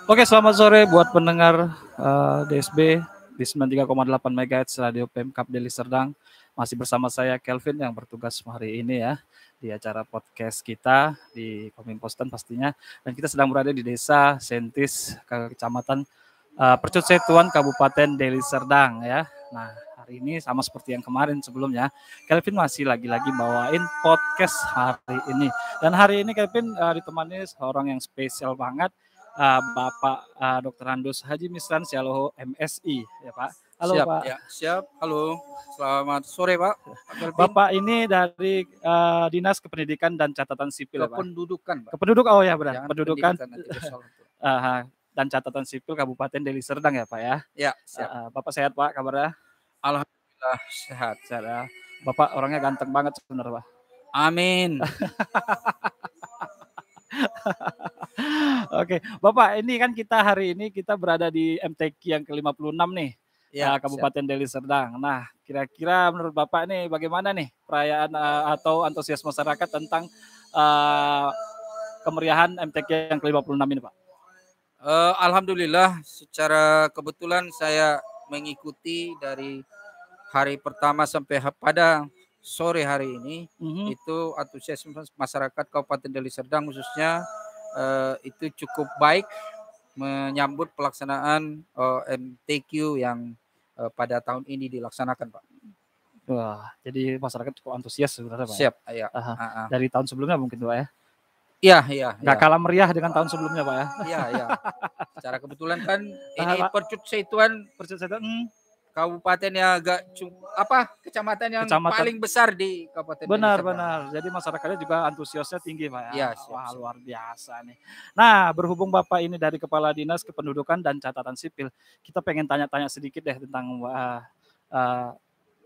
Oke, selamat sore buat pendengar DSB di 93,8 MHz Radio Pemkab Deli Serdang. Masih bersama saya Kelvin yang bertugas hari ini ya di acara podcast kita di Koming Posten pastinya. Dan kita sedang berada di Desa Sentis, Kecamatan Percut Setuan, Kabupaten Deli Serdang ya. Nah, hari ini sama seperti yang kemarin sebelumnya, Kelvin masih lagi-lagi bawain podcast hari ini. Dan hari ini Kelvin ditemani seorang yang spesial banget, Bapak Dr. Handus Haji Misran Sialoho MSI ya Pak. Halo Siap, Pak. ya, siap. Halo, selamat sore Pak. Bapak ini dari Dinas Kependidikan dan Catatan Sipil ya Pak. Kependudukan Pak. Kependudukan, oh ya benar. Jangan Pendudukan dan Catatan Sipil Kabupaten Deli Serdang ya Pak ya. Ya, siap. Bapak sehat Pak kabarnya? Alhamdulillah sehat. Sehat ya. Bapak orangnya ganteng banget sebenarnya Pak. Amin. Oke, Bapak, ini kan kita hari ini kita berada di MTQ yang ke-56 nih, Ya, Kabupaten Deli Serdang. Nah, kira-kira menurut Bapak nih bagaimana nih perayaan atau antusias masyarakat tentang kemeriahan MTQ yang ke-56 ini, Pak? Alhamdulillah, secara kebetulan saya mengikuti dari hari pertama sampai pada sore hari ini. Itu antusias masyarakat Kabupaten Deli Serdang khususnya itu cukup baik menyambut pelaksanaan MTQ yang pada tahun ini dilaksanakan, Pak. Wah, jadi masyarakat cukup antusias sebenarnya, Pak. Siap, ya. Dari tahun sebelumnya mungkin, Pak ya? Iya. Nggak kalah meriah dengan tahun sebelumnya, Pak ya? Iya. Secara kebetulan kan ini Percut Setuan kabupaten yang kecamatan yang paling besar di Kabupaten. Benar. Jadi masyarakatnya juga antusiasnya tinggi Pak ya. Ya, wah luar biasa nih. Nah, berhubung Bapak ini dari Kepala Dinas Kependudukan dan Catatan Sipil, kita pengen tanya-tanya sedikit deh tentang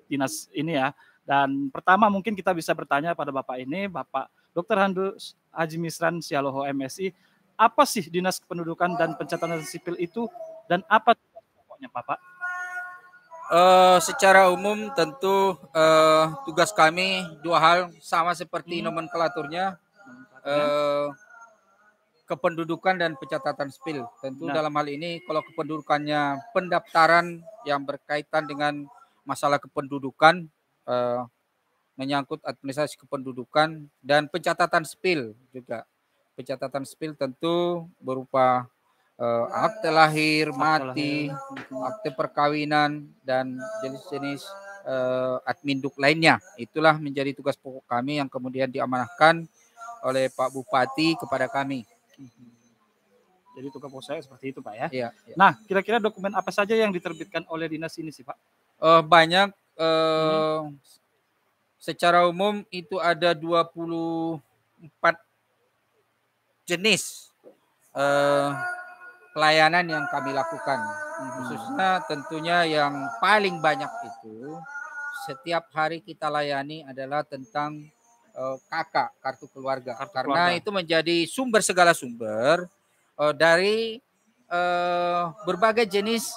dinas ini ya. Dan pertama mungkin kita bisa bertanya pada Bapak ini, Bapak Dr. Handus Haji Misran Sialoho MSI, apa sih Dinas Kependudukan dan Pencatatan Sipil itu dan apa pokoknya Bapak? Secara umum tentu tugas kami dua hal sama seperti nomenklaturnya, kependudukan dan pencatatan sipil. Tentu dalam hal ini kalau kependudukannya pendaftaran yang berkaitan dengan masalah kependudukan, menyangkut administrasi kependudukan, dan pencatatan sipil juga. Pencatatan sipil tentu berupa akte lahir, mati, akte perkawinan, dan jenis-jenis adminduk lainnya. Itulah menjadi tugas pokok kami yang kemudian diamanahkan oleh Pak Bupati kepada kami. Jadi tugas pokok saya seperti itu Pak ya. Iya. Nah, kira-kira dokumen apa saja yang diterbitkan oleh dinas ini sih Pak? Banyak. Secara umum itu ada 24 jenis pelayanan yang kami lakukan. Khususnya tentunya yang paling banyak itu setiap hari kita layani adalah tentang KK, kartu keluarga. Karena itu menjadi sumber segala sumber dari berbagai jenis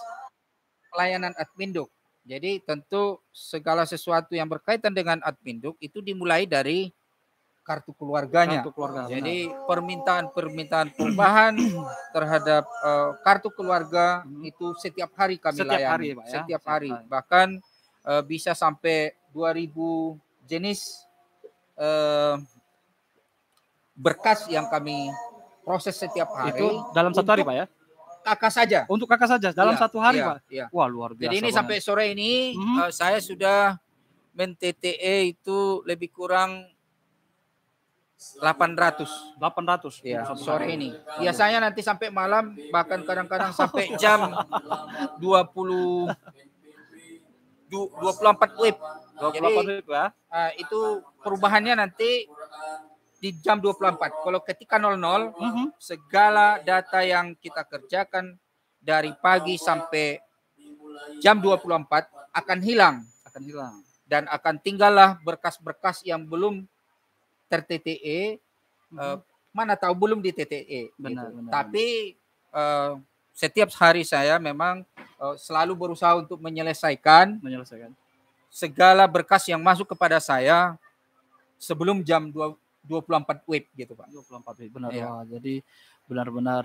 pelayanan adminduk. Jadi tentu segala sesuatu yang berkaitan dengan adminduk itu dimulai dari kartu keluarganya. Jadi permintaan perubahan terhadap kartu keluarga itu setiap hari kami layani. Setiap hari. Bahkan bisa sampai 2000 jenis berkas yang kami proses setiap hari. Itu dalam satu hari Pak ya? Kakak saja. Untuk kakak saja dalam satu hari Pak? Iya. Wah luar biasa. Jadi ini sampai sore ini saya sudah men-TTE itu lebih kurang 800. Ya, sore ini. Biasanya nanti sampai malam, bahkan kadang-kadang sampai jam 24 WIB. Jadi itu perubahannya nanti di jam 24. Kalau ketika 00, segala data yang kita kerjakan dari pagi sampai jam 24 akan hilang. Dan akan tinggallah berkas-berkas yang belum ter-TTE, mana tahu belum di TTE. Benar. Tapi setiap hari saya memang selalu berusaha untuk menyelesaikan segala berkas yang masuk kepada saya sebelum jam 24 WIB gitu Pak. 24 WIB benar. Ya. Wah, jadi benar-benar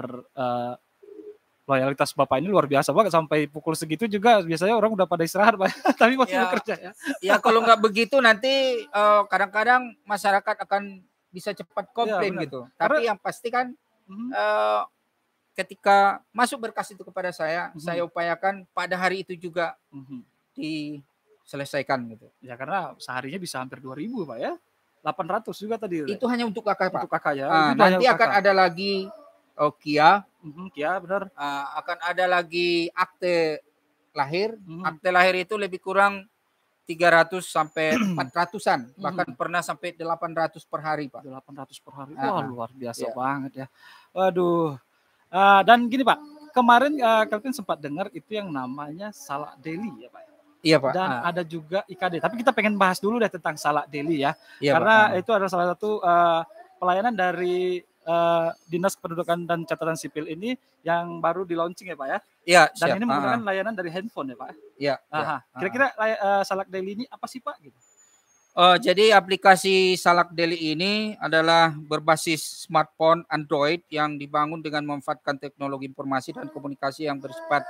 loyalitas Bapak ini luar biasa banget, sampai pukul segitu juga biasanya orang udah pada istirahat Pak, tapi masih Ya, bekerja ya. ya kalau nggak begitu nanti kadang-kadang masyarakat akan bisa cepat komplain benar. gitu. Karena Tapi yang pasti kan mhm, ketika masuk berkas itu kepada saya mhm, upayakan pada hari itu juga mhm. diselesaikan gitu. Ya karena seharinya bisa hampir 2.000 Pak ya, 800 juga tadi Itu hanya untuk kakak Pak. untuk Kakak ya, itu hanya Nanti untuk akan Kakak. ada lagi KIA, Ya benar. akan ada lagi akte lahir. Mhm, Akte lahir itu lebih kurang 300 sampai 400-an, bahkan mhm. pernah sampai 800 per hari, Pak. 800 per hari. Wah, Uh, luar biasa ya. banget ya. Waduh. Dan gini Pak, kemarin Kelvin sempat dengar itu yang namanya Salak Daily ya Pak. Iya, Pak. Dan ada juga IKD. Tapi kita pengen bahas dulu deh tentang Salak Daily ya. Iya, Pak. Karena itu adalah salah satu pelayanan dari Dinas Kependudukan dan Catatan Sipil ini yang baru di launching ya Pak ya. Iya, Dan siap. ini menggunakan layanan dari handphone ya Pak. Iya, iya. Kira-kira Salak Daily ini apa sih Pak? Gitu. Jadi aplikasi Salak Daily ini adalah berbasis smartphone Android yang dibangun dengan memanfaatkan teknologi informasi dan komunikasi yang bersifat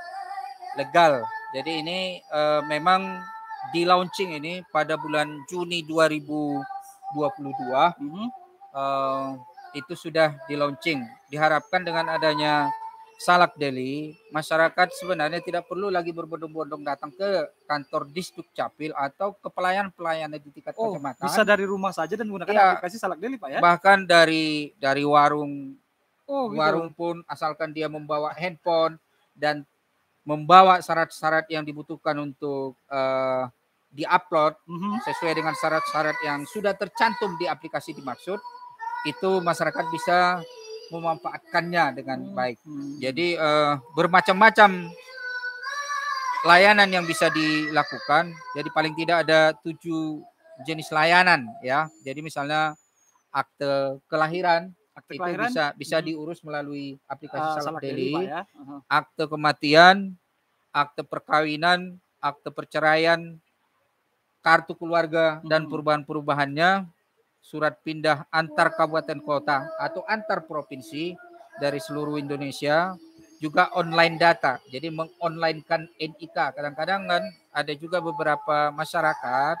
legal. Jadi ini memang di launching ini pada bulan Juni 2022. Itu sudah di launching. Diharapkan dengan adanya Salak Daily, masyarakat sebenarnya tidak perlu lagi berbondong-bondong datang ke kantor Disduk Capil atau ke pelayan-pelayan di tingkat kecamatan. Bisa dari rumah saja dan menggunakan aplikasi Salak Daily Pak ya? Bahkan dari warung gitu. pun asalkan dia membawa handphone dan membawa syarat-syarat yang dibutuhkan untuk di-upload sesuai dengan syarat-syarat yang sudah tercantum di aplikasi dimaksud, itu masyarakat bisa memanfaatkannya dengan baik. Jadi bermacam-macam layanan yang bisa dilakukan. Jadi paling tidak ada 7 jenis layanan ya. Jadi misalnya akte kelahiran itu bisa diurus melalui aplikasi Salak Daily. Ya. Akte kematian, akte perkawinan, akte perceraian, kartu keluarga dan perubahan-perubahannya, surat pindah antar kabupaten kota atau antar provinsi dari seluruh Indonesia, juga online data. Jadi mengonlinekan NIK. Kadang-kadang kan ada juga beberapa masyarakat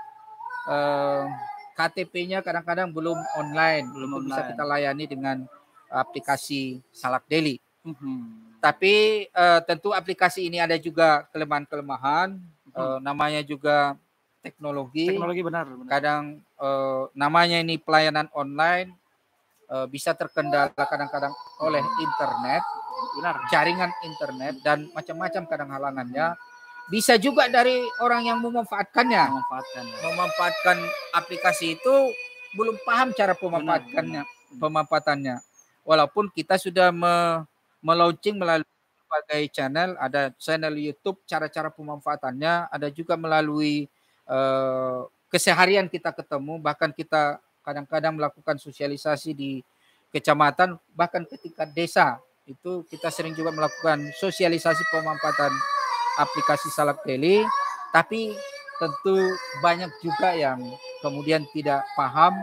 KTP-nya kadang-kadang belum online. Bisa kita layani dengan aplikasi Salak Daily. Tapi tentu aplikasi ini ada juga kelemahan-kelemahan. Namanya juga teknologi benar. Kadang namanya ini pelayanan online, bisa terkendala kadang-kadang oleh internet, jaringan internet dan macam-macam kadang halangannya. Bisa juga dari orang yang memanfaatkannya. Memanfaatkan aplikasi itu belum paham cara pemanfaatannya. Walaupun kita sudah melaunching melalui berbagai channel, ada channel YouTube, cara-cara pemanfaatannya, ada juga melalui keseharian kita ketemu, bahkan kita kadang-kadang melakukan sosialisasi di kecamatan, bahkan ketika desa itu kita sering juga melakukan sosialisasi pemanfaatan aplikasi Salak Daily. Tapi tentu banyak juga yang kemudian tidak paham,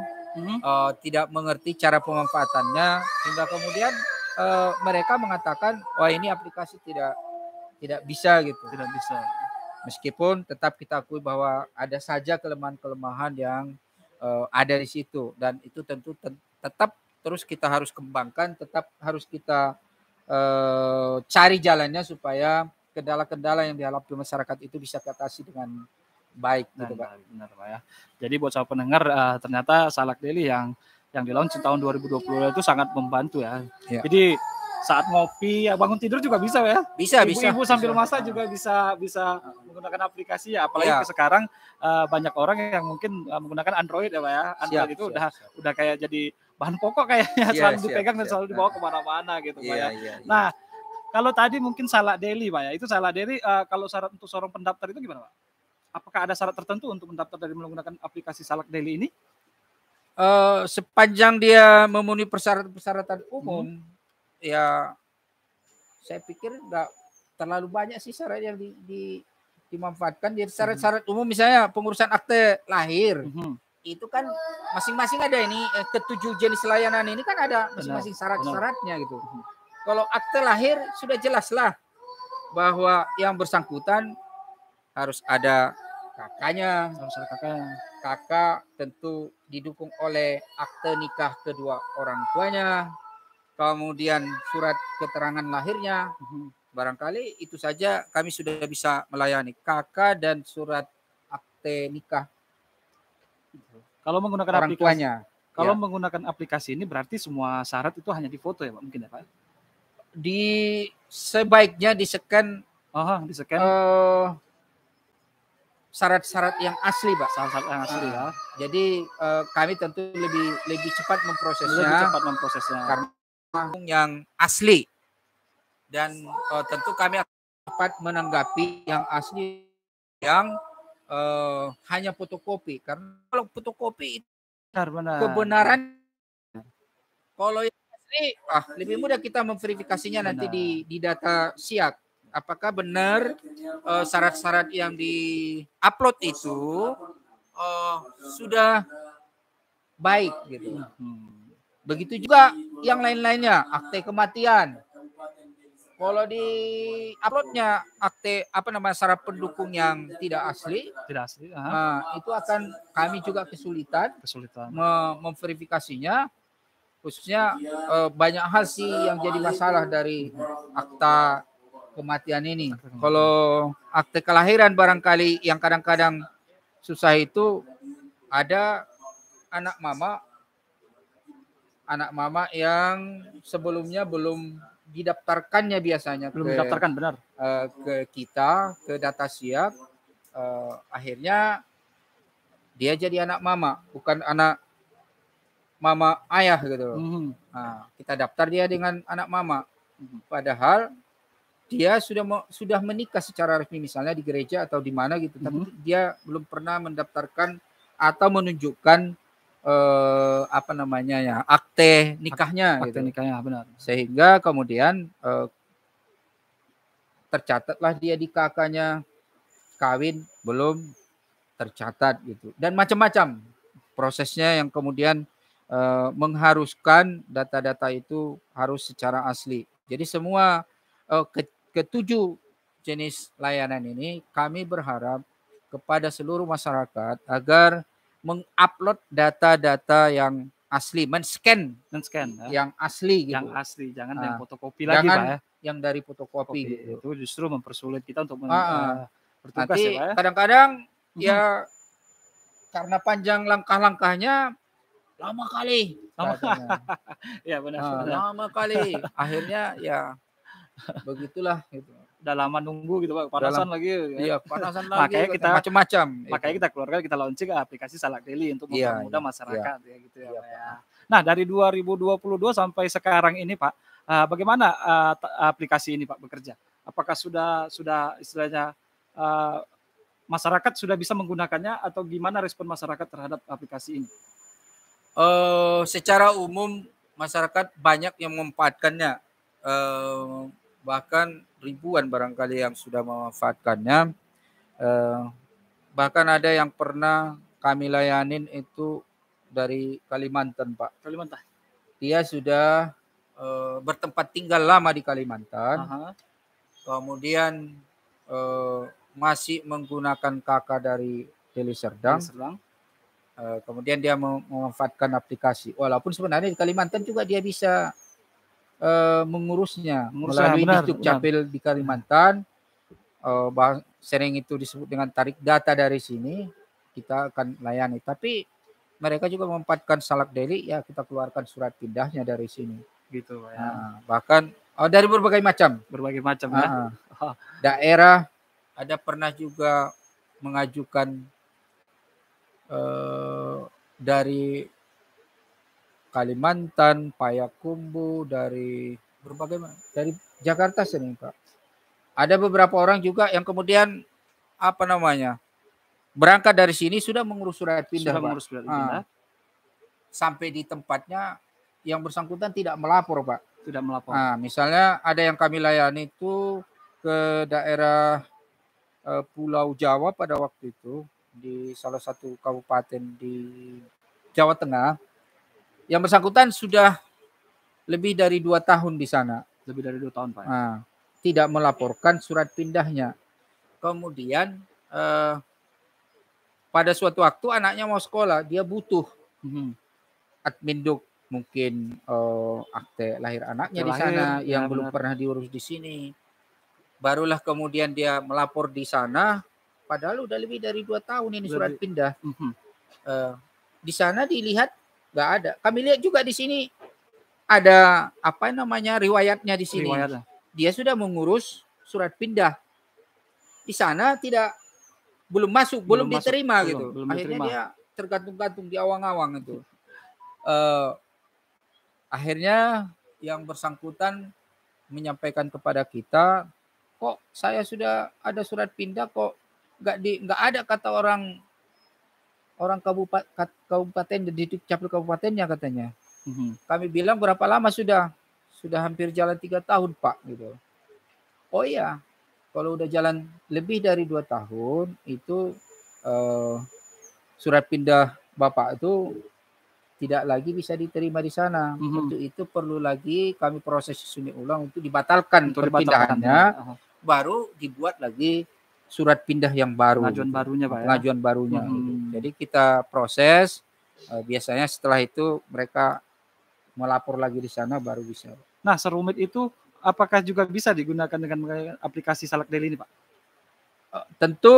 tidak mengerti cara pemanfaatannya, hingga kemudian mereka mengatakan, wah ini aplikasi tidak bisa gitu. Tidak bisa. Meskipun tetap kita akui bahwa ada saja kelemahan-kelemahan yang ada di situ, dan itu tentu tetap terus kita harus kembangkan, tetap harus kita cari jalannya supaya kendala-kendala yang dihadapi masyarakat itu bisa teratasi dengan baik gitu Pak. Benar Pak ya. Jadi buat sahabat pendengar, ternyata Salak Daily yang di-launch tahun 2020 itu sangat membantu ya. Jadi saat ngopi, ya bangun tidur juga bisa ya. Ibu-ibu sambil masak juga bisa menggunakan aplikasi ya. Apalagi sekarang banyak orang yang mungkin menggunakan Android ya Pak ya. Android itu udah kayak jadi bahan pokok kayaknya, selalu dipegang dan selalu dibawa kemana-mana gitu Pak ya. Nah, kalau tadi mungkin Salak Daily Pak ya. Itu Salak Daily kalau syarat untuk seorang pendaftar itu gimana Pak? Apakah ada syarat tertentu untuk mendaftar dari menggunakan aplikasi Salak Daily ini? Sepanjang dia memenuhi persyaratan umum, ya saya pikir nggak terlalu banyak sih syarat yang dimanfaatkan. Jadi syarat-syarat umum misalnya pengurusan akte lahir, itu kan masing-masing ada ini, ketujuh jenis layanan ini kan ada masing-masing syarat-syaratnya gitu. Kalau akte lahir sudah jelas lah bahwa yang bersangkutan harus ada kakaknya. Harus ada kakaknya. Kakak tentu didukung oleh akte nikah kedua orang tuanya, kemudian surat keterangan lahirnya. Barangkali itu saja kami sudah bisa melayani, kakak dan surat akte nikah Kalau menggunakan orang aplikasi, tuanya. kalau Ya. menggunakan aplikasi ini berarti semua syarat itu hanya difoto ya Pak, mungkin ya Pak? Sebaiknya di-scan Di-scan syarat-syarat yang asli, Pak. syarat yang asli ya. Jadi kami tentu lebih cepat memprosesnya. Lebih cepat memprosesnya. Karena yang asli. Dan tentu kami akan cepat menanggapi yang asli yang hanya fotokopi. Karena kalau fotokopi itu Benar. kebenaran, kalau yang asli lebih mudah kita memverifikasinya nanti di data siak. Apakah benar syarat-syarat yang di-upload itu sudah baik gitu. Begitu juga yang lain-lainnya, akte kematian. Kalau di uploadnya akte syarat pendukung yang tidak asli, itu akan kami juga kesulitan memverifikasinya. Khususnya banyak hal sih yang jadi masalah dari akta kematian ini. Kalau akte kelahiran barangkali yang kadang-kadang susah itu, ada anak mama yang sebelumnya belum didaftarkannya biasanya ke kita, ke data siap. Akhirnya dia jadi anak mama, bukan anak mama ayah gitu. Kita daftar dia dengan anak mama. Padahal dia sudah menikah secara resmi, misalnya di gereja atau di mana gitu, tapi dia belum pernah mendaftarkan atau menunjukkan akte nikahnya. Akte nikahnya, benar. Sehingga kemudian tercatatlah dia di kakaknya, kawin belum tercatat gitu, dan macam-macam prosesnya yang kemudian mengharuskan data-data itu harus secara asli. Jadi semua ketujuh jenis layanan ini kami berharap kepada seluruh masyarakat agar mengupload data-data yang asli, men-scan yang asli gitu. Yang asli, jangan yang fotokopi lagi Pak ya. Yang dari fotokopi gitu. Itu justru mempersulit kita untuk bertugas nanti ya Pak ya. Kadang-kadang ya karena panjang langkah-langkahnya lama kali. Ya benar. Lama kali. Akhirnya ya begitulah gitu. Udah lama nunggu gitu Pak, panasan lagi. Iya, panasan lagi. Makanya kita macam-macam. Makanya kita keluarga kita launching aplikasi Salak Daily untuk mempermudah masyarakat ya gitu ya Pak ya. Pak. Nah, dari 2022 sampai sekarang ini Pak, bagaimana aplikasi ini Pak bekerja? Apakah sudah istilahnya masyarakat sudah bisa menggunakannya atau gimana respon masyarakat terhadap aplikasi ini? Secara umum masyarakat banyak yang memanfaatkannya, bahkan ribuan barangkali yang sudah memanfaatkannya. Bahkan ada yang pernah kami layanin itu dari Kalimantan Pak. Kalimantan. Dia sudah bertempat tinggal lama di Kalimantan. Kemudian masih menggunakan kakak dari Deli Serdang. Kemudian dia memanfaatkan aplikasi. Walaupun sebenarnya di Kalimantan juga dia bisa mengurusnya melalui Dukcapil di Kalimantan. Sering itu disebut dengan tarik data dari sini, kita akan layani. Tapi mereka juga memanfaatkan Salak Daily, ya kita keluarkan surat pindahnya dari sini. Gitu ya. Bahkan dari berbagai macam. Ya. Daerah ada pernah juga mengajukan dari Kalimantan, Payakumbuh, dari Jakarta sering Pak. Ada beberapa orang juga yang kemudian berangkat dari sini sudah mengurus surat pindah. Sampai di tempatnya yang bersangkutan tidak melapor Pak. Tidak melapor. Misalnya ada yang kami layani itu ke daerah Pulau Jawa pada waktu itu, di salah satu kabupaten di Jawa Tengah. Yang bersangkutan sudah lebih dari 2 tahun di sana. Lebih dari 2 tahun Pak. tidak melaporkan surat pindahnya. Kemudian pada suatu waktu anaknya mau sekolah, dia butuh adminduk mungkin akte lahir anaknya Akte di sana lahir, yang ya belum benar. pernah diurus di sini. Barulah kemudian dia melapor di sana, padahal udah lebih dari 2 tahun ini surat pindah. Di sana dilihat nggak ada. Kami lihat juga di sini ada apa namanya riwayatnya di sini. Riwayatnya. Dia sudah mengurus surat pindah. Di sana belum masuk, belum diterima gitu. Belum Akhirnya diterima. dia tergantung-gantung di awang-awang itu. Akhirnya yang bersangkutan menyampaikan kepada kita, kok saya sudah ada surat pindah kok nggak ada kata orang kabupaten di Capil kabupatennya katanya. Kami bilang berapa lama sudah hampir jalan 3 tahun Pak gitu. Oh iya, kalau udah jalan lebih dari 2 tahun itu surat pindah Bapak itu tidak lagi bisa diterima di sana. Untuk itu perlu lagi kami proses susun ulang untuk dibatalkan perpindahannya, baru dibuat lagi surat pindah yang baru. Pengajuan barunya Pak ya. Pengajuan barunya. Gitu. Jadi kita proses, biasanya setelah itu mereka melapor lagi di sana baru bisa. Nah, serumit itu apakah juga bisa digunakan dengan aplikasi Salak Daily ini Pak? Tentu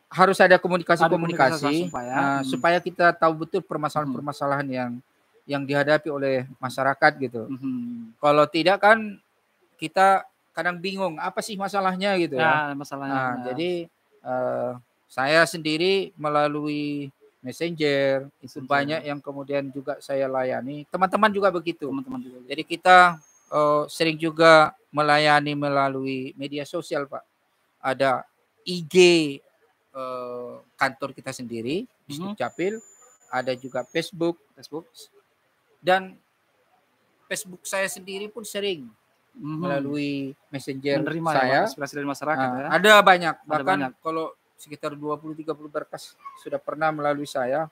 harus ada komunikasi ya. supaya kita tahu betul permasalahan-permasalahan yang dihadapi oleh masyarakat gitu. Kalau tidak kan kita kadang bingung apa sih masalahnya gitu ya. Masalahnya. Jadi saya sendiri melalui Messenger itu banyak yang kemudian juga saya layani. Teman-teman juga begitu. Jadi kita sering juga melayani melalui media sosial Pak. Ada IG kantor kita sendiri di Capil, ada juga Facebook, dan Facebook saya sendiri pun sering melalui Messenger menerima saya aspirasi dari masyarakat ya. Ada banyak, bahkan kalau sekitar 20-30 berkas sudah pernah melalui saya.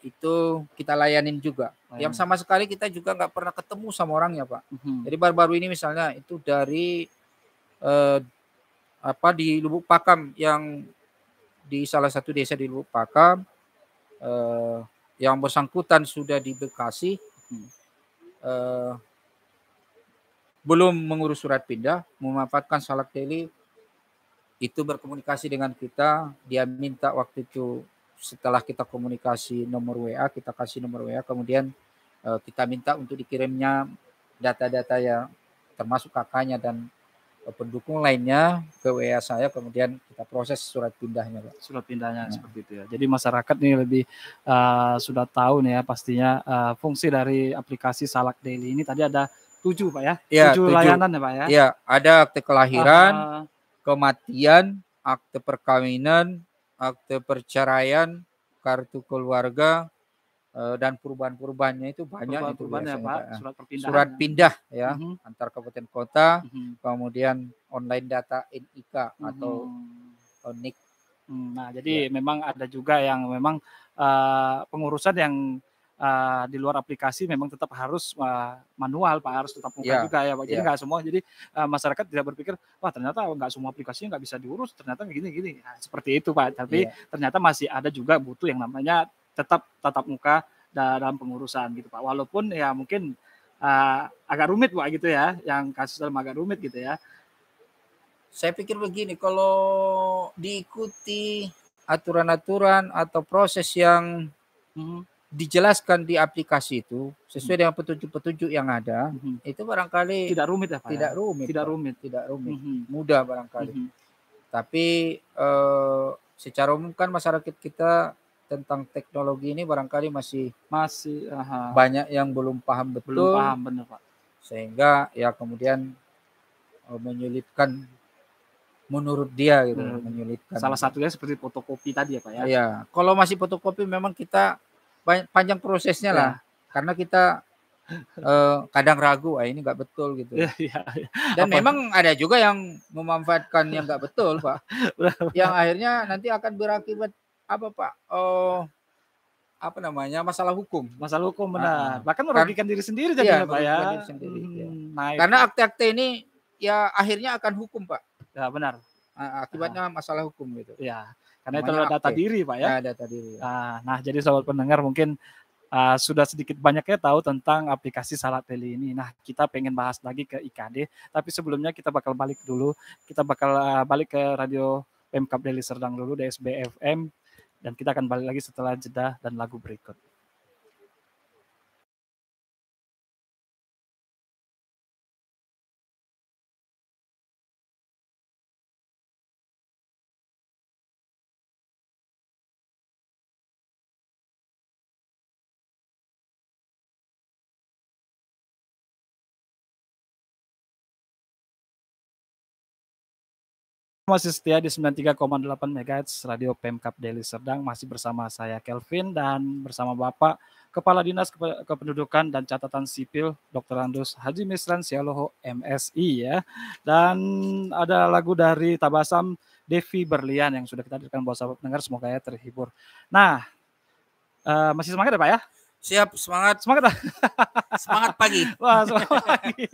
Itu kita layanin juga. Yang sama sekali kita juga nggak pernah ketemu sama orangnya Pak. Jadi baru-baru ini misalnya itu dari di Lubuk Pakam, yang di salah satu desa di Lubuk Pakam, yang bersangkutan sudah di Bekasi, belum mengurus surat pindah, memanfaatkan Salak Daily, itu berkomunikasi dengan kita. Dia minta waktu itu, setelah kita komunikasi nomor WA, kita kasih nomor WA, kemudian kita minta untuk dikirimnya data-data yang termasuk kakaknya dan pendukung lainnya ke WA saya, kemudian kita proses surat pindahnya Pak. Surat pindahnya seperti itu ya. Jadi masyarakat ini lebih sudah tahu nih ya pastinya fungsi dari aplikasi Salak Daily ini. Tadi ada 7 Pak ya? 7 layanan ya Pak ya? Iya, ada akte kelahiran, kematian, akte perkawinan, akte perceraian, kartu keluarga, dan perubahan-perubahannya itu banyak itu biasanya Pak. Surat pindah ya antar kabupaten kota, kemudian online data NIK atau NIK. Nah, jadi memang ada juga yang memang pengurusan yang di luar aplikasi memang tetap harus manual Pak, harus tetap muka juga ya Pak. Jadi nggak semua, jadi masyarakat tidak berpikir wah ternyata nggak semua aplikasinya nggak bisa diurus, ternyata gini-gini. Nah, seperti itu Pak. Tapi ternyata masih ada juga butuh yang namanya tetap tatap muka dalam pengurusan gitu Pak. Walaupun ya mungkin agak rumit Pak gitu ya, yang kasus dalam agak rumit gitu ya. Saya pikir begini, kalau diikuti aturan-aturan atau proses yang dijelaskan di aplikasi itu sesuai dengan petunjuk-petunjuk yang ada, itu barangkali tidak rumit ya Pak. Tidak rumit, mudah barangkali. Tapi secara umum kan masyarakat kita tentang teknologi ini barangkali masih banyak yang belum paham betul. Belum paham benar Pak. Sehingga ya kemudian menyulitkan menurut dia gitu, menyulitkan. Salah satunya seperti fotokopi tadi ya Pak ya. Iya, kalau masih fotokopi memang kita panjang prosesnya lah, karena kita kadang ragu, ini nggak betul gitu. Dan memang ada juga yang memanfaatkan yang nggak betul Pak, yang akhirnya nanti akan berakibat apa Pak? Masalah hukum. Masalah hukum benar. Bahkan merugikan diri sendiri jadi Pak ya. Karena akte-akte ini ya akhirnya akan hukum, Pak. Ya benar. Akibatnya masalah hukum gitu. Ya, karena itu Namanya adalah data akte. diri, Pak ya. Ya, data diri. Ya. Nah, jadi sobat pendengar mungkin sudah sedikit banyaknya tahu tentang aplikasi Salat Daily ini. Nah, kita pengen bahas lagi ke IKD, tapi sebelumnya kita bakal balik dulu. Kita bakal balik ke radio Pemkab Deli Serdang dulu, DSB FM, dan kita akan balik lagi setelah jeda dan lagu berikut. Masih setia di 93,8 MHz Radio Pemkab Deli Serdang, masih bersama saya Kelvin dan bersama Bapak Kepala Dinas Kependudukan dan Catatan Sipil Dr. Andus Haji Misran Sialoho MSI ya. Dan ada lagu dari Tabasam Devi Berlian yang sudah kita hadirkan buat sahabat pendengar, semoga ya terhibur. Nah, masih semangat ya Pak ya? Siap, semangat. Semangat. Semangat pagi. Wah, semangat pagi.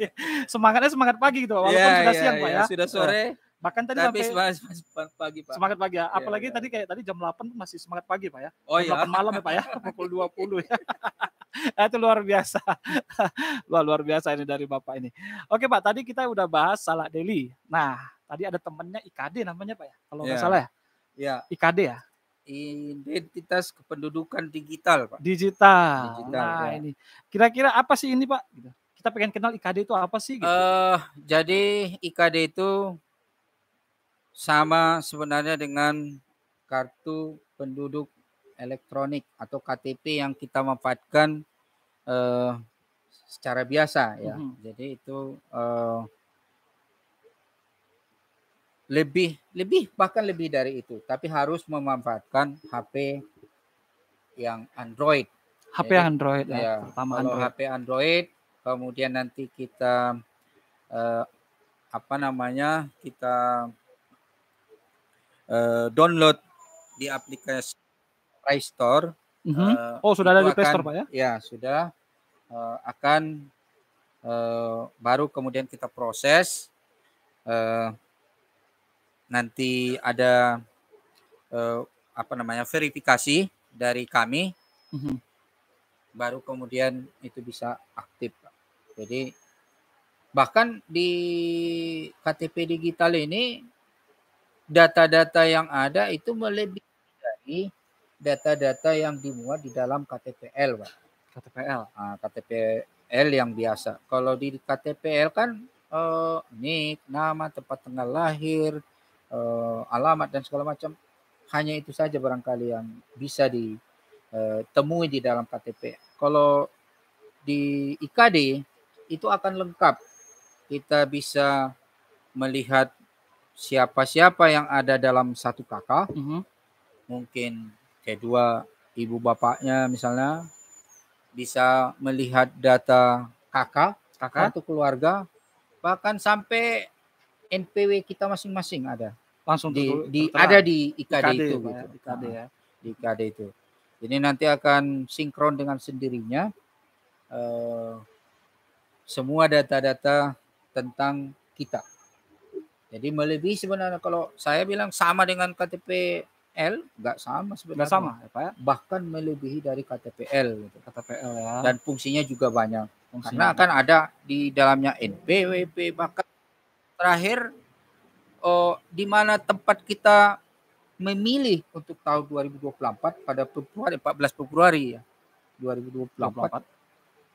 Semangatnya semangat pagi gitu, walaupun sudah siang Pak ya. Sudah sore. Bahkan tadi tapi sampai semangat pagi, Pak. Semangat pagi ya. Apalagi tadi kayak tadi jam 8 masih semangat pagi, Pak ya. Oh jam 8 malam ya, Pak ya. Pukul 20 ya. Itu luar biasa. luar biasa ini dari Bapak ini. Oke, Pak, tadi kita udah bahas Salat Daily. Nah, tadi ada temennya IKD namanya, Pak ya. Kalau nggak salah ya. Ya. IKD ya. Identitas Kependudukan Digital, Pak. Digital. Nah, ini. Kira-kira apa sih ini, Pak? Kita pengen kenal IKD itu apa sih gitu. Jadi IKD itu sama sebenarnya dengan kartu penduduk elektronik atau KTP yang kita manfaatkan secara biasa ya. Jadi itu bahkan lebih dari itu, tapi harus memanfaatkan HP yang Android. HP yang Android ya. Pertama kalau Android. HP Android, kemudian nanti kita kita download di aplikasi Play Store. Sudah ada di Play Store, Pak ya? Ya, sudah. Akan baru kemudian kita proses. Nanti ada verifikasi dari kami. Baru kemudian itu bisa aktif. Jadi bahkan di KTP digital ini data-data yang ada itu melebihi dari data-data yang dimuat di dalam KTPL, Pak. KTPL yang biasa. Kalau di KTPL kan nik, nama, tempat tanggal lahir, alamat dan segala macam. Hanya itu saja barangkali yang bisa ditemui di dalam KTP. Kalau di IKD itu akan lengkap. Kita bisa melihat siapa-siapa yang ada dalam satu kakak. Mungkin kedua ibu bapaknya misalnya, bisa melihat data kakak kartu keluarga, bahkan sampai NPW kita masing-masing ada. Langsung ada di IKD itu gitu. IKD ya. Di IKD itu. Jadi nanti akan sinkron dengan sendirinya semua data-data tentang kita. Jadi melebihi sebenarnya, kalau saya bilang sama dengan KTPL, enggak sama sebenarnya. Enggak sama ya, Pak ya? Bahkan melebihi dari KTPL gitu. KTPL ya. Dan fungsinya juga banyak. Karena akan ada di dalamnya NPWP, bahkan terakhir di mana tempat kita memilih untuk tahun 2024 pada 14 Februari ya 2024.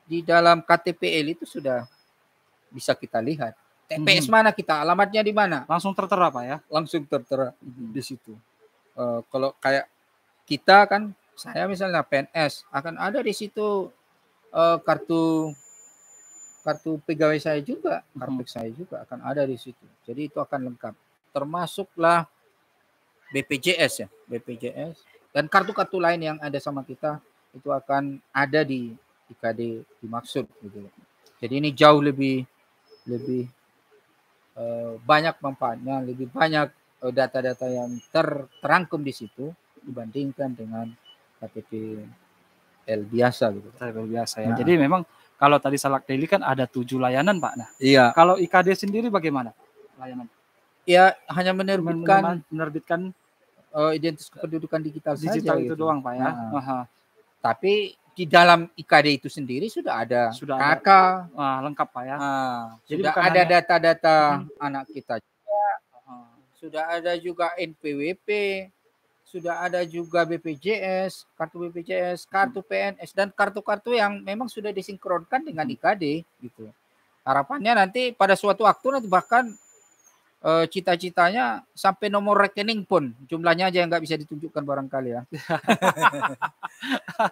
Di dalam KTPL itu sudah bisa kita lihat. TPS mana kita, alamatnya di mana? Langsung tertera, Pak ya? Langsung tertera di situ. Kalau kayak kita kan, saya misalnya PNS, akan ada di situ kartu pegawai saya juga, kartu saya juga akan ada di situ. Jadi itu akan lengkap. Termasuklah BPJS ya, BPJS dan kartu-kartu lain yang ada sama kita itu akan ada di IKD dimaksud gitu. Jadi ini jauh lebih banyak manfaatnya, lebih banyak data-data yang terangkum di situ dibandingkan dengan KTPL biasa gitu. KTPL biasa ya. Jadi memang Kalau tadi Salak Daily kan ada 7 layanan, Pak. Nah, Iya. kalau IKD sendiri bagaimana layanan? Ya hanya menerbitkan identitas kependudukan digital saja itu gitu. doang, Pak ya. Tapi di dalam IKD itu sendiri sudah ada KK. Lengkap, Pak ya. Jadi sudah ada data-data anak kita juga. Sudah ada juga NPWP, sudah ada juga BPJS, kartu BPJS, kartu PNS, dan kartu-kartu yang memang sudah disinkronkan dengan IKD gitu. Harapannya nanti pada suatu waktu nanti bahkan cita-citanya sampai nomor rekening pun jumlahnya aja yang nggak bisa ditunjukkan barangkali ya.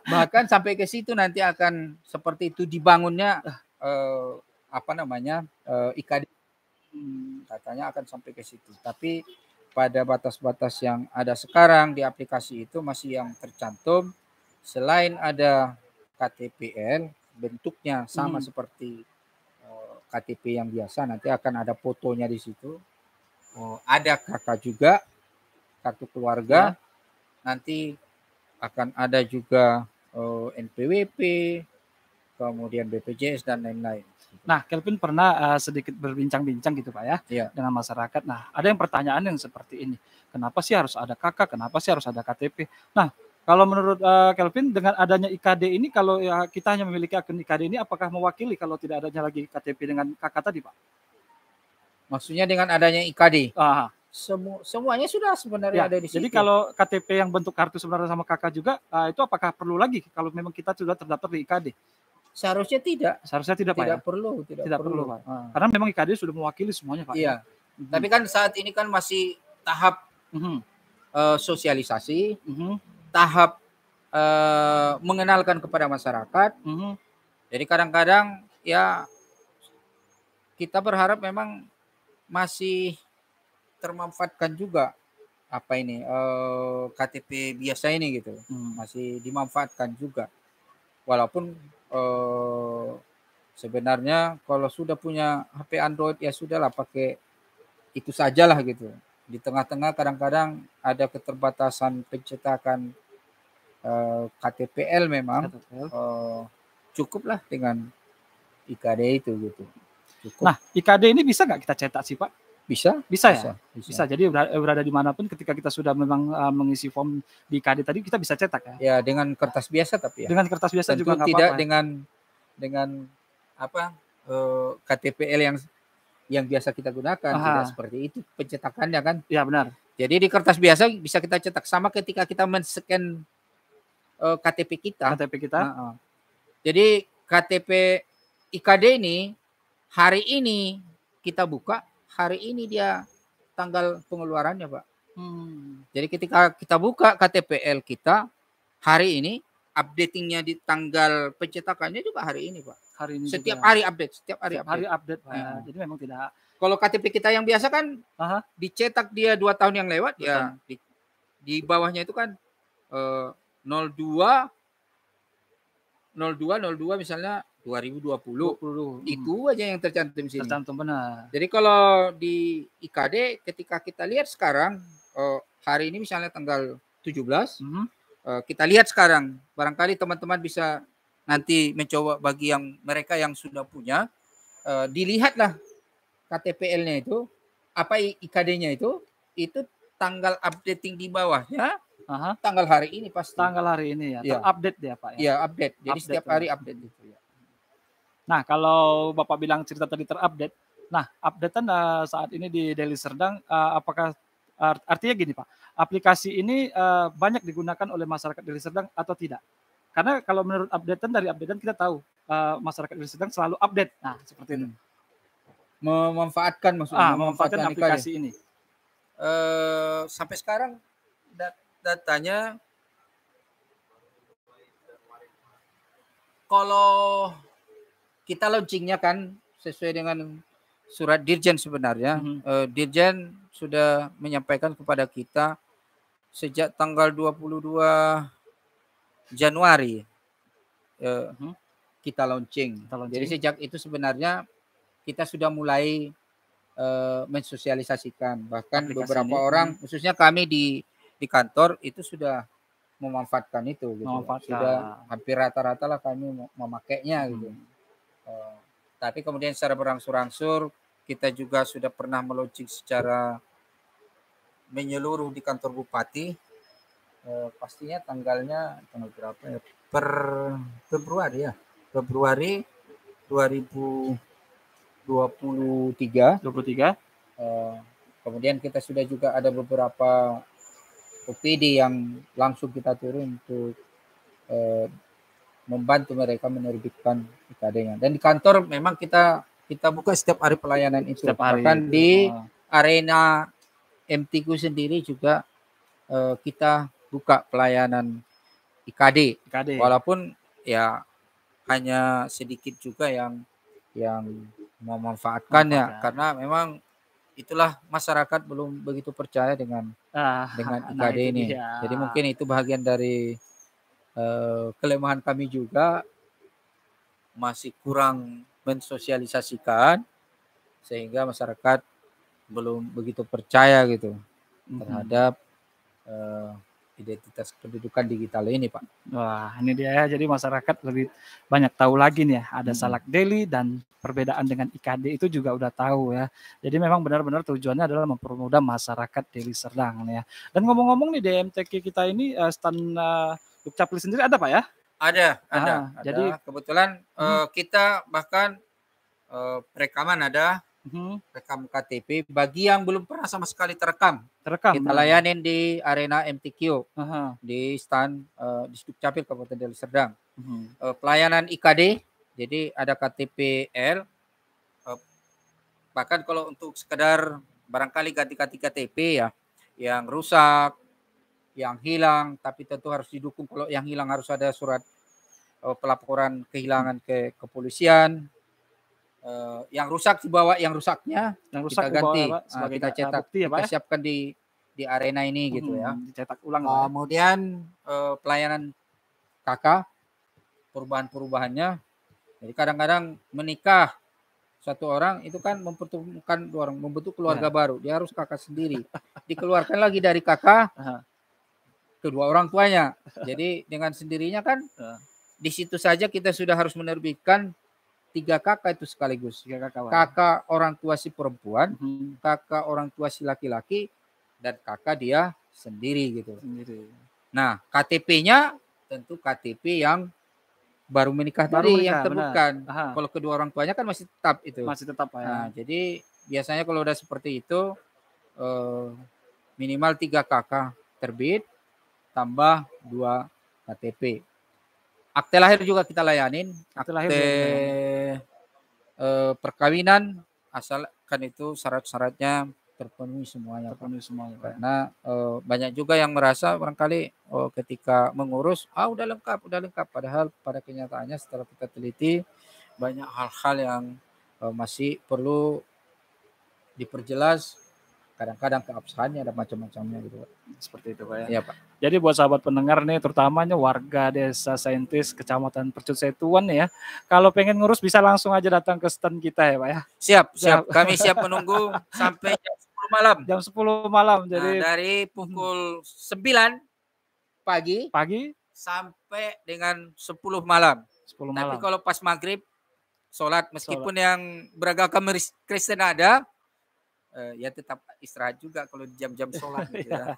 Bahkan sampai ke situ nanti akan seperti itu dibangunnya IKD. Katanya akan sampai ke situ. Tapi pada batas-batas yang ada sekarang di aplikasi itu masih yang tercantum selain ada KTPL bentuknya sama seperti KTP yang biasa, nanti akan ada fotonya di situ. Ada KK juga, kartu keluarga, nanti akan ada juga NPWP, kemudian BPJS dan lain-lain. Nah, Kelvin pernah sedikit berbincang-bincang gitu Pak ya, dengan masyarakat. Nah, ada yang pertanyaan yang seperti ini, kenapa sih harus ada KK, kenapa sih harus ada KTP? Nah, kalau menurut Kelvin dengan adanya IKD ini, kalau kita hanya memiliki akun IKD ini, apakah mewakili kalau tidak adanya lagi KTP dengan KK tadi Pak? Maksudnya dengan adanya IKD? Semuanya sudah sebenarnya ada di situ. Jadi kalau KTP yang bentuk kartu sebenarnya sama KK juga, itu apakah perlu lagi kalau memang kita sudah terdaftar di IKD? Seharusnya tidak. Seharusnya tidak Pak ya? Tidak perlu Pak. Karena memang IKD sudah mewakili semuanya Pak. Iya. Tapi kan saat ini kan masih tahap sosialisasi, tahap mengenalkan kepada masyarakat. Jadi kadang-kadang ya kita berharap memang masih termanfaatkan juga KTP biasa ini gitu. Masih dimanfaatkan juga. Walaupun sebenarnya kalau sudah punya HP Android ya sudahlah pakai itu sajalah gitu. Di tengah-tengah kadang-kadang ada keterbatasan pencetakan KTPL memang. Cukuplah dengan IKD itu gitu. Cukup. Nah, IKD ini bisa nggak kita cetak sih Pak? Bisa ya. Bisa. Jadi berada dimanapun ketika kita sudah memang mengisi form di IKD tadi kita bisa cetak ya. Ya dengan kertas biasa tapi ya. Dengan kertas biasa tentu juga nggak tidak apa-apa. Dengan KTPL yang biasa kita gunakan. Tidak seperti itu pencetakannya kan. Iya benar. Jadi di kertas biasa bisa kita cetak sama ketika kita men-scan KTP kita. Jadi KTP IKD ini hari ini kita buka, hari ini dia tanggal pengeluarannya Pak. Jadi ketika kita buka KTPL kita hari ini, updatingnya di tanggal pencetakannya juga hari ini Pak. Hari ini setiap juga. Hari update, setiap hari update Pak. Jadi memang tidak. Kalau KTP kita yang biasa kan dicetak dia 2 tahun yang lewat ya di bawahnya itu kan 02 misalnya 2020. Itu aja yang tercantum di sini. Tercantum benar. Jadi kalau di IKD ketika kita lihat sekarang hari ini misalnya tanggal 17, kita lihat sekarang barangkali teman-teman bisa nanti mencoba bagi mereka yang sudah punya dilihatlah KTPL-nya itu apa IKD-nya itu tanggal updating di bawahnya. Tanggal hari ini pasti. Tanggal hari ini ya. Terupdate dia Pak ya. Iya update. Jadi setiap hari update itu ya. Nah kalau Bapak bilang cerita tadi terupdate, nah updatean saat ini di Deli Serdang apakah artinya gini Pak, aplikasi ini banyak digunakan oleh masyarakat Deli Serdang atau tidak? Karena kalau menurut dari updatean kita tahu masyarakat Deli Serdang selalu update. Nah seperti itu. Memanfaatkan maksudnya. Memanfaatkan aplikasi ini. Sampai sekarang datanya kalau kita launchingnya kan sesuai dengan surat Dirjen sebenarnya. Dirjen sudah menyampaikan kepada kita sejak tanggal 22 Januari kita launching. Jadi sejak itu sebenarnya kita sudah mulai mensosialisasikan. Bahkan aplikasi beberapa orang, khususnya kami di kantor itu sudah memanfaatkan itu gitu. Sudah hampir rata-rata lah kami memakainya gitu. Tapi kemudian secara berangsur-angsur kita juga sudah pernah meluncur secara menyeluruh di kantor bupati. Pastinya tanggal berapa ya? Per Februari ya. Februari 2023. Kemudian kita sudah juga ada beberapa OPD yang langsung kita turun untuk membantu mereka menerbitkan IKD-nya. Dan di kantor memang kita buka setiap hari pelayanan itu. Setiap hari. Bahkan di arena MTQ sendiri juga kita buka pelayanan IKD. Walaupun ya hanya sedikit juga yang memanfaatkannya, karena memang itulah masyarakat belum begitu percaya dengan IKD ini. Jadi mungkin itu bagian dari kelemahan kami juga, masih kurang mensosialisasikan sehingga masyarakat belum begitu percaya gitu terhadap identitas kependudukan digital ini, Pak. Wah, ini dia ya. Jadi masyarakat lebih banyak tahu lagi nih ya. Ada Salak Deli dan perbedaan dengan IKD itu juga udah tahu ya. Jadi memang benar-benar tujuannya adalah mempermudah masyarakat Deli Serdang nih ya. Dan ngomong-ngomong nih DMTQ kita ini stand Dukcapil sendiri ada, Pak ya? Ada. Jadi kebetulan kita bahkan rekaman ada. Rekam KTP bagi yang belum pernah sama sekali terekam. Kita layanin di arena MTQ di stand di Dukcapil Kabupaten Deli Serdang. Pelayanan IKD, jadi ada KTPL. Bahkan kalau untuk sekedar barangkali ganti-ganti KTP ya, yang rusak, yang hilang, tapi tentu harus didukung. Kalau yang hilang harus ada surat pelaporan kehilangan ke kepolisian. Yang rusak dibawa yang rusaknya, kita ganti, kita cetak, bukti, ya, Pak, kita siapkan di arena ini gitu ya. Dicetak ulang. Kemudian pelayanan KK, perubahan-perubahannya. Jadi kadang-kadang menikah satu orang itu kan mempertemukan dua orang, membentuk keluarga baru. Dia harus KK sendiri. Dikeluarkan lagi dari KK kedua orang tuanya. Jadi dengan sendirinya kan di situ saja kita sudah harus menerbitkan 3 kakak itu sekaligus. Kakak orang tua si perempuan, kakak orang tua si laki-laki, dan kakak dia sendiri gitu. Nah, KTP-nya tentu KTP yang baru menikah tadi yang terbukkan. Kalau kedua orang tuanya kan masih tetap itu. Masih tetap, Pak ya. Nah, jadi biasanya kalau udah seperti itu minimal 3 kakak terbit tambah 2 KTP. Akte lahir juga kita layanin, akte perkawinan, asalkan itu syarat-syaratnya terpenuhi semuanya. Karena banyak juga yang merasa barangkali ketika mengurus udah lengkap, padahal pada kenyataannya setelah kita teliti banyak hal-hal yang masih perlu diperjelas. Kadang-kadang keabsahannya ada macam-macamnya gitu, Pak. Seperti itu, Pak ya. Iya, Pak. Jadi buat sahabat pendengar nih, terutamanya warga Desa Saintis Kecamatan Percut Setuan nih ya, kalau pengen ngurus bisa langsung aja datang ke stand kita ya, Pak ya. Siap. Kami siap menunggu sampai jam 10 malam. Jam 10 malam. Jadi dari pukul 9 pagi sampai dengan 10 malam. Tapi kalau pas maghrib sholat, meskipun yang beragama Kristen ada, ya tetap istirahat juga kalau di jam-jam sholat gitu ya.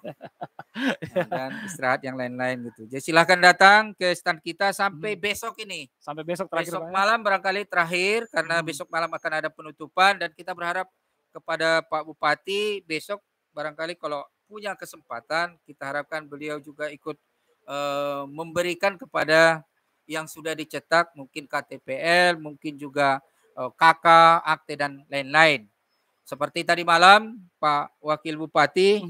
Dan istirahat yang lain-lain gitu. Jadi silahkan datang ke stand kita sampai besok ini. Sampai besok terakhir. Besok malam barangkali terakhir, karena besok malam akan ada penutupan, dan kita berharap kepada Pak Bupati besok barangkali kalau punya kesempatan, kita harapkan beliau juga ikut memberikan kepada yang sudah dicetak, mungkin KTPL, mungkin juga KK, akte dan lain-lain. Seperti tadi malam Pak Wakil Bupati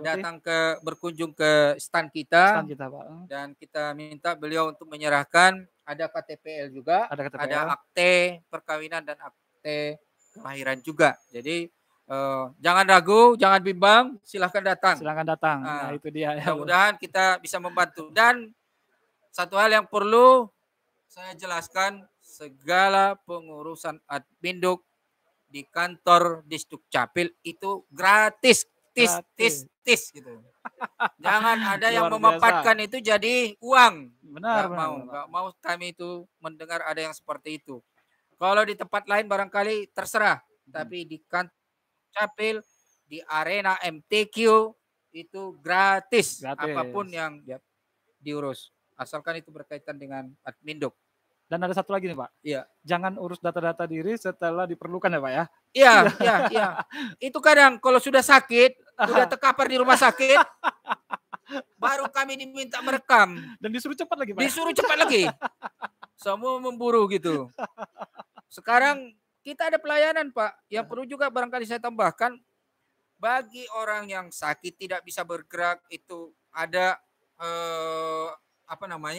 datang berkunjung ke stand kita, Pak. Dan kita minta beliau untuk menyerahkan ada KTPL juga, ada akte perkawinan dan akte kelahiran juga. Jadi jangan ragu, jangan bimbang, silahkan datang. Nah, itu dia. Mudah-mudahan kita bisa membantu. Dan satu hal yang perlu saya jelaskan, segala pengurusan adminduk di kantor Dukcapil itu gratis, tis gitu. Jangan ada yang memanfaatkan itu jadi uang. Benar. Nggak mau kami itu mendengar ada yang seperti itu. Kalau di tempat lain barangkali terserah, tapi di kantor Capil, di arena MTQ itu gratis. Apapun yang diurus, asalkan itu berkaitan dengan Adminduk. Dan ada satu lagi nih Pak. Iya. Jangan urus data-data diri setelah diperlukan ya Pak ya. Iya. Itu kadang kalau sudah sakit, sudah terkapar di rumah sakit, baru kami diminta merekam. Dan disuruh cepat lagi Pak. Disuruh cepat lagi. Semua memburu gitu. Sekarang kita ada pelayanan Pak. Yang perlu juga barangkali saya tambahkan, bagi orang yang sakit tidak bisa bergerak itu ada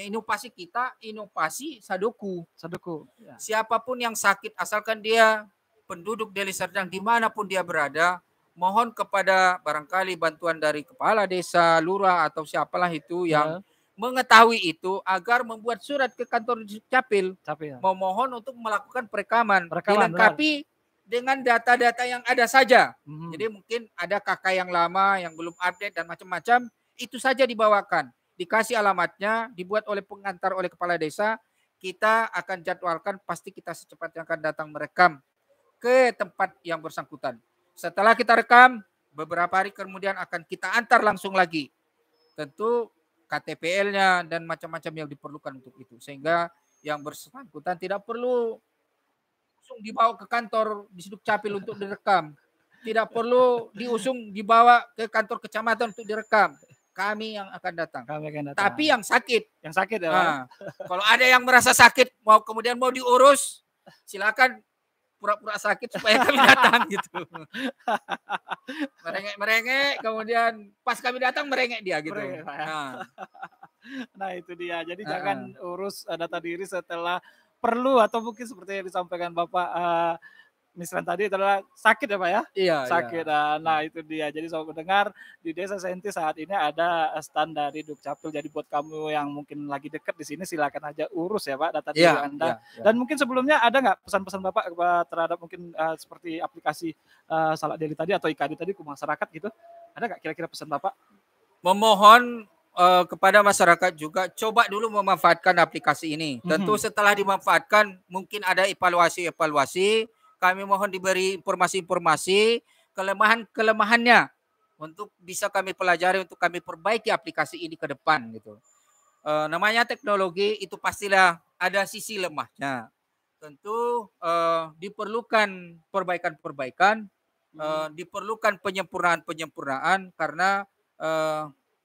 inovasi kita, inovasi Sadoku. Ya. Siapapun yang sakit asalkan dia penduduk Deli Serdang dimanapun dia berada, mohon kepada barangkali bantuan dari kepala desa, lurah atau siapalah itu yang mengetahui itu agar membuat surat ke kantor Capil memohon untuk melakukan perekaman dilengkapi dengan data-data yang ada saja. Jadi mungkin ada kakak yang lama yang belum update dan macam-macam, itu saja dibawakan. Dikasih alamatnya, dibuat oleh pengantar oleh kepala desa, kita akan jadwalkan, pasti kita secepatnya akan datang merekam ke tempat yang bersangkutan. Setelah kita rekam, beberapa hari kemudian akan kita antar langsung lagi. Tentu KTPL-nya dan macam-macam yang diperlukan untuk itu. Sehingga yang bersangkutan tidak perlu langsung dibawa ke kantor di Suduk Capil untuk direkam. Tidak perlu dibawa ke kantor kecamatan untuk direkam. Kami yang akan datang. Tapi yang sakit. Ya. Kalau ada yang merasa sakit, kemudian mau diurus, silakan pura-pura sakit supaya kami datang gitu. Merengek, kemudian pas kami datang merengek dia gitu. Nah itu dia. Jadi jangan urus data diri setelah perlu, atau mungkin seperti yang disampaikan Bapak Misran tadi adalah sakit ya Pak ya? Iya. Sakit. Nah itu dia. Jadi sobat pendengar, di Desa Senti saat ini ada stand dari Dukcapil. Jadi buat kamu yang mungkin lagi dekat di sini, silakan aja urus ya Pak data diri Anda. Dan mungkin sebelumnya ada nggak pesan-pesan Bapak terhadap mungkin seperti aplikasi Salak Deli tadi atau IKD tadi ke masyarakat gitu? Ada nggak kira-kira pesan Bapak? Memohon kepada masyarakat juga coba dulu memanfaatkan aplikasi ini. Tentu setelah dimanfaatkan mungkin ada evaluasi. Kami mohon diberi informasi-informasi kelemahan-kelemahannya untuk bisa kami pelajari, untuk kami perbaiki aplikasi ini ke depan gitu. Namanya teknologi itu pastilah ada sisi lemahnya. Tentu diperlukan perbaikan-perbaikan, diperlukan penyempurnaan karena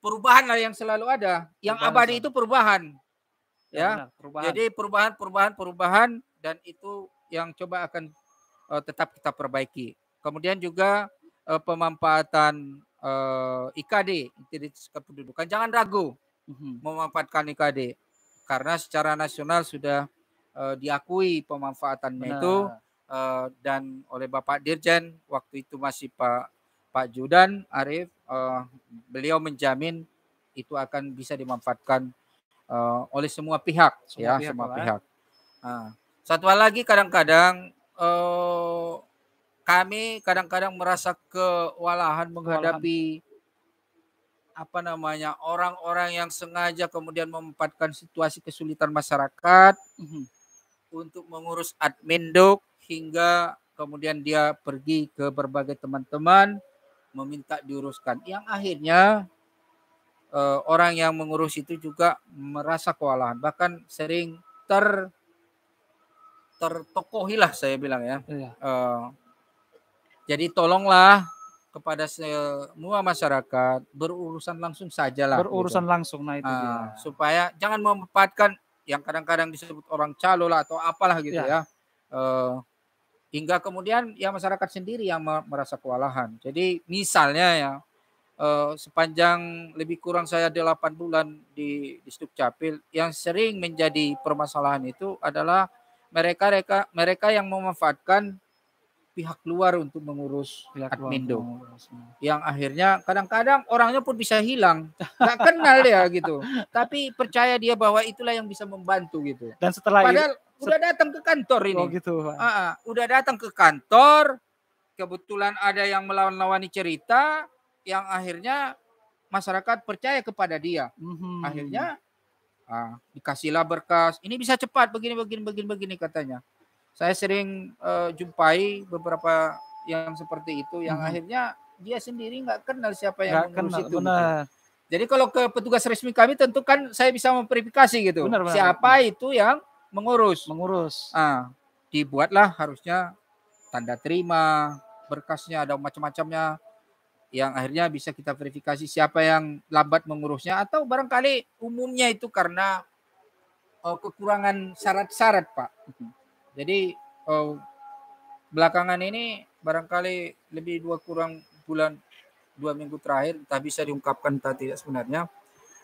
perubahan lah yang selalu ada. Yang abadi itu perubahan. Ya. Perubahan. Jadi perubahan dan itu yang coba akan tetap kita perbaiki. Kemudian juga pemanfaatan IKD, identitas kependudukan. Jangan ragu memanfaatkan IKD karena secara nasional sudah diakui pemanfaatannya itu dan oleh Bapak Dirjen waktu itu masih Pak Judan Arif, beliau menjamin itu akan bisa dimanfaatkan oleh semua pihak. Semua pihak. Satu hal lagi, kadang-kadang kami merasa kewalahan menghadapi orang-orang yang sengaja kemudian memanfaatkan situasi kesulitan masyarakat untuk mengurus Adminduk hingga kemudian dia pergi ke berbagai teman-teman meminta diuruskan. Yang akhirnya orang yang mengurus itu juga merasa kewalahan, bahkan sering tertokohilah saya bilang ya. Jadi tolonglah kepada semua masyarakat berurusan langsung sajalah. Berurusan gitu. Langsung, nah itu dia. Supaya jangan memanfaatkan yang kadang-kadang disebut orang calo lah atau apalah gitu ya. Hingga kemudian ya masyarakat sendiri yang merasa kewalahan. Jadi misalnya ya sepanjang lebih kurang saya 8 bulan di Dukcapil, yang sering menjadi permasalahan itu adalah mereka yang memanfaatkan pihak luar untuk mengurus Adminduk. Yang akhirnya kadang-kadang orangnya pun bisa hilang. Nggak kenal ya gitu. Tapi percaya dia bahwa itulah yang bisa membantu gitu. Dan setelah padahal udah datang ke kantor ini. Gitu, Pak. Udah datang ke kantor. Kebetulan ada yang melawan-lawani cerita. Yang akhirnya masyarakat percaya kepada dia. Akhirnya dikasihlah berkas. Ini bisa cepat begini katanya. Saya sering jumpai beberapa yang seperti itu, yang akhirnya dia sendiri nggak kenal siapa yang mengurus itu. Gitu. Jadi kalau ke petugas resmi kami tentu kan saya bisa memverifikasi gitu. Siapa itu yang mengurus. Dibuatlah harusnya tanda terima, berkasnya ada macam-macamnya yang akhirnya bisa kita verifikasi siapa yang lambat mengurusnya, atau barangkali umumnya itu karena kekurangan syarat-syarat, Pak. Jadi belakangan ini barangkali lebih kurang 2 minggu terakhir, entah bisa diungkapkan entah tidak, sebenarnya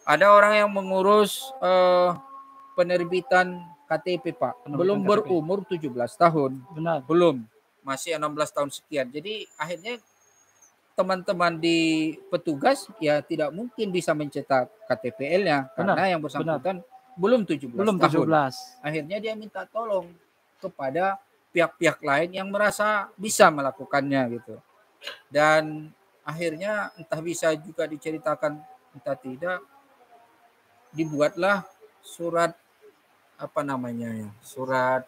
ada orang yang mengurus penerbitan KTP, Pak. Belum berumur 17 tahun. Benar. Belum. Masih 16 tahun sekian. Jadi akhirnya teman-teman di petugas ya tidak mungkin bisa mencetak KTPL-nya karena yang bersangkutan belum 17 tahun. Akhirnya dia minta tolong kepada pihak-pihak lain yang merasa bisa melakukannya gitu. Dan akhirnya entah bisa juga diceritakan entah tidak, dibuatlah surat apa namanya ya, surat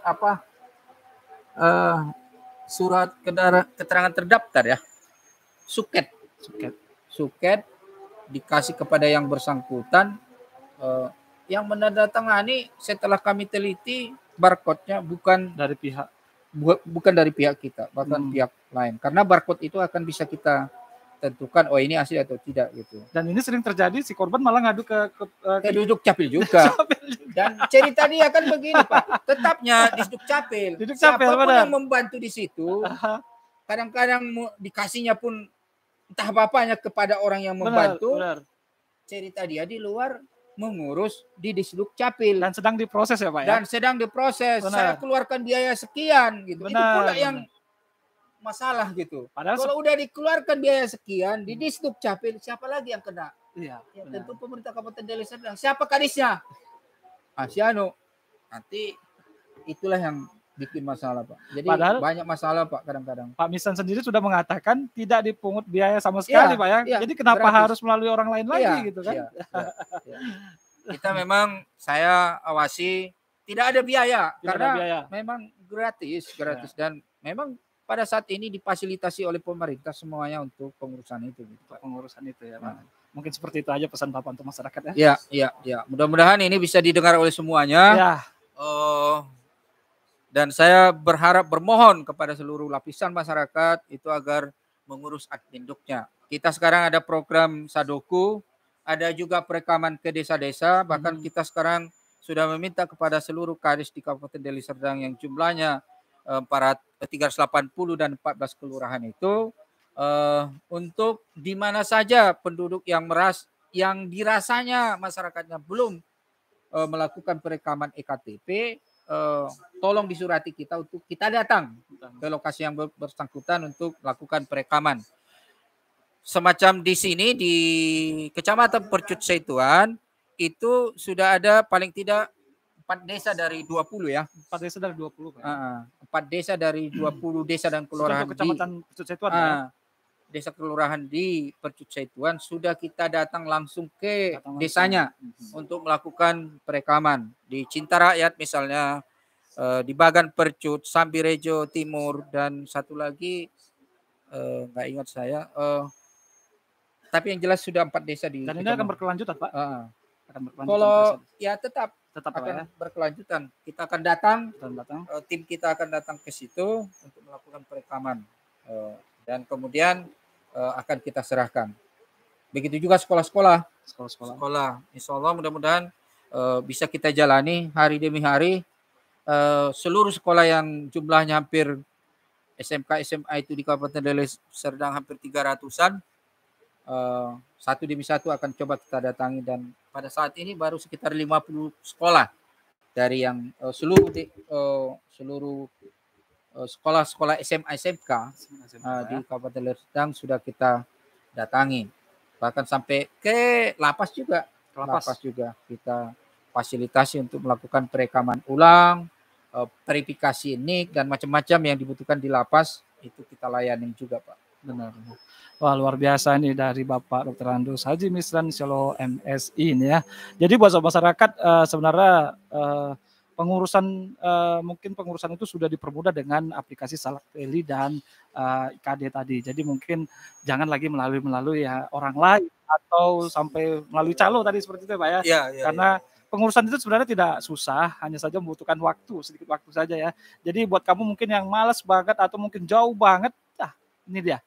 apa, surat keterangan terdaftar ya, suket dikasih kepada yang bersangkutan, yang menandatangani setelah kami teliti barcode-nya bukan dari pihak kita, bahkan pihak lain, karena barcode itu akan bisa kita tentukan oh ini asli atau tidak gitu. Dan ini sering terjadi, si korban malah ngadu ke Duduk Capil juga. Dan cerita dia kan begini, Pak, tetapnya di Dukcapil. Siapapun yang membantu di situ, kadang-kadang dikasihnya pun entah bapaknya kepada orang yang membantu. Cerita dia di luar mengurus di Dukcapil. Dan sedang diproses ya, Pak ya? Dan sedang diproses. Saya keluarkan biaya sekian gitu. Itu pula yang masalah gitu. Padahal kalau udah dikeluarkan biaya sekian di Dukcapil, siapa lagi yang kena? Iya. Ya, tentu pemerintah Kabupaten Deli Serdang. Siapa kadisnya? Siano. Nanti itulah yang bikin masalah, Pak. Jadi padahal banyak masalah, Pak, kadang-kadang. Pak Misan sendiri sudah mengatakan tidak dipungut biaya sama sekali, Pak ya. Jadi kenapa harus melalui orang lain lagi gitu kan? Kita memang saya awasi tidak ada biaya karena memang gratis dan memang pada saat ini difasilitasi oleh pemerintah semuanya untuk pengurusan itu. Pengurusan itu ya, Pak. Mungkin seperti itu aja pesan Bapak untuk masyarakat ya. Ya. Mudah-mudahan ini bisa didengar oleh semuanya. Ya. Dan saya bermohon kepada seluruh lapisan masyarakat itu agar mengurus adminduknya. Kita sekarang ada program Sadoku, ada juga perekaman ke desa-desa, bahkan kita sekarang sudah meminta kepada seluruh kadis di Kabupaten Deli Serdang yang jumlahnya 380 dan 14 kelurahan itu, untuk di mana saja penduduk yang dirasanya masyarakatnya belum melakukan perekaman EKTP, tolong disurati kita untuk kita datang ke lokasi yang bersangkutan untuk melakukan perekaman. Semacam di sini di Kecamatan Percut Setuan itu sudah ada paling tidak 4 desa dari 20 ya. 4 desa dari 20. 4 desa dari 20 desa dan kelurahan di Kecamatan Percut Setuan ya. Desa kelurahan di Percut Setuan sudah kita datang langsung ke desanya untuk melakukan perekaman. Di Cinta Rakyat misalnya, di Bagan Percut, Sambirejo Timur, dan satu lagi nggak ingat saya. Tapi yang jelas sudah 4 desa di. Dan ini akan berkelanjutan, Pak. Kalau ya tetap akan berkelanjutan. Kita akan datang. Tim kita akan datang ke situ untuk melakukan perekaman. Dan kemudian akan kita serahkan. Begitu juga sekolah-sekolah. Insya Allah mudah-mudahan bisa kita jalani hari demi hari. Seluruh sekolah yang jumlahnya hampir SMK SMA itu di Kabupaten Deli Serdang hampir 300-an. Satu demi satu akan coba kita datangi, dan pada saat ini baru sekitar 50 sekolah dari yang seluruh sekolah-sekolah SMA SMK di Kabupaten Deli Serdang sudah kita datangi, bahkan sampai ke lapas juga. Lapas juga kita fasilitasi untuk melakukan perekaman ulang, verifikasi NIK dan macam-macam yang dibutuhkan di lapas itu kita layani juga, Pak. Benar. Wah, luar biasa ini dari Bapak Dr. Andus Haji Misran Solo MSI ini ya. Jadi buat masyarakat sebenarnya pengurusan mungkin pengurusan itu sudah dipermudah dengan aplikasi Salak Daily dan IKD tadi. Jadi mungkin jangan lagi melalui ya orang lain atau sampai melalui calo tadi seperti itu Pak ya. Iya, iya, Karena iya. pengurusan itu sebenarnya tidak susah, hanya saja membutuhkan waktu, sedikit waktu saja ya. Jadi buat kamu mungkin yang malas banget atau mungkin jauh banget, ini dia.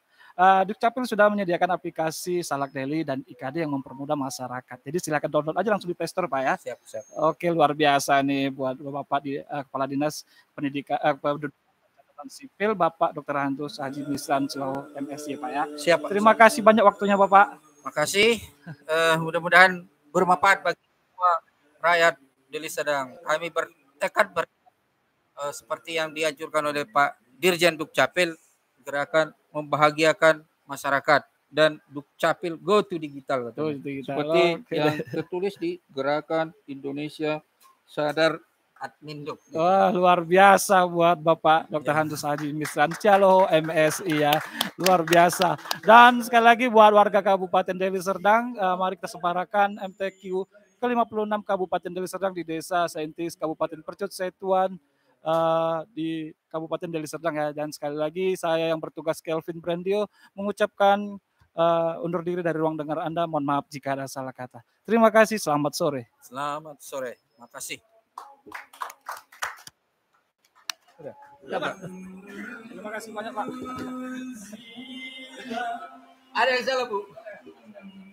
Dukcapil sudah menyediakan aplikasi Salak Daily dan IKD yang mempermudah masyarakat. Jadi silakan download aja langsung di Play Store Pak ya. Siap, siap. Oke, luar biasa nih buat Bapak Kepala Dinas Pendidikan Catatan Sipil Bapak Dr. Handus Haji Misran Slow MSI Pak ya. Siap, Pak. Terima kasih banyak waktunya Bapak. Makasih. Mudah-mudahan bermanfaat bagi semua rakyat Deli Serdang. Kami bertekad seperti yang dianjurkan oleh Pak Dirjen Dukcapil, gerakan membahagiakan masyarakat dan Dukcapil go to digital. Seperti yang tertulis di Gerakan Indonesia Sadar Admin Duk. Wah, luar biasa buat Bapak Dr. Handus Haji Misran Calo MSI ya. Luar biasa. Dan sekali lagi buat warga Kabupaten Deli Serdang, mari kita semparakan MTQ ke-56 Kabupaten Deli Serdang di Desa Saintis Kabupaten Percut Setuan di Kabupaten Deli Serdang ya. Dan sekali lagi saya yang bertugas Kelvin Brandio mengucapkan undur diri dari ruang dengar Anda. Mohon maaf jika ada salah kata. Terima kasih, selamat sore. Selamat sore, makasih. Ya, Pak. Terima kasih banyak Pak. Ada yang salah Bu?